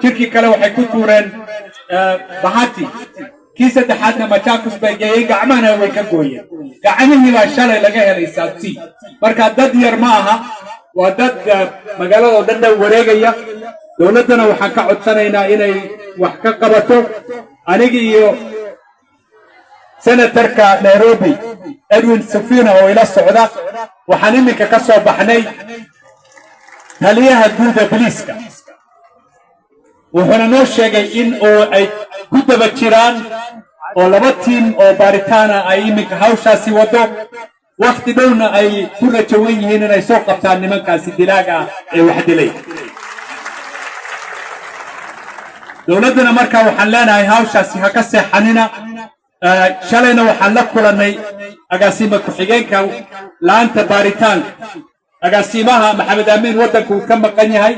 jirkii kale waxay ku tuureen bahati kii saddexaadna Machakos bay geeyeen gacmahana way ka gooyeen gacmihii baa shalay laga helay saabti marka dad yar ma aha waa dad magaalada dhan wareegaya dawladana waxaan ka codsanaynaa inay wax ka qabato aniga iyo senatorka Nairobi Edwin Sifuna oo ila socda waxaan iminka ka soo baxnay taliyaha guuda booliiska wuxuuna noo sheegay in oo ay ku daba jiraan oo laba tiim oo baaritaana ay iminka hawshaasi wado waqti dhowna ay ku rajawan yihiin inay soo qabtaan nimankaasi dilaaga ee wax dilay dawladana markaa waxaan leenahay hawshaasi ha ka seexanina shalayna waxaan la kulanay agaasima ku-xigeenka laanta baaritaanka agaasimaha Maxamed Amiin wadanku ka maqan yahay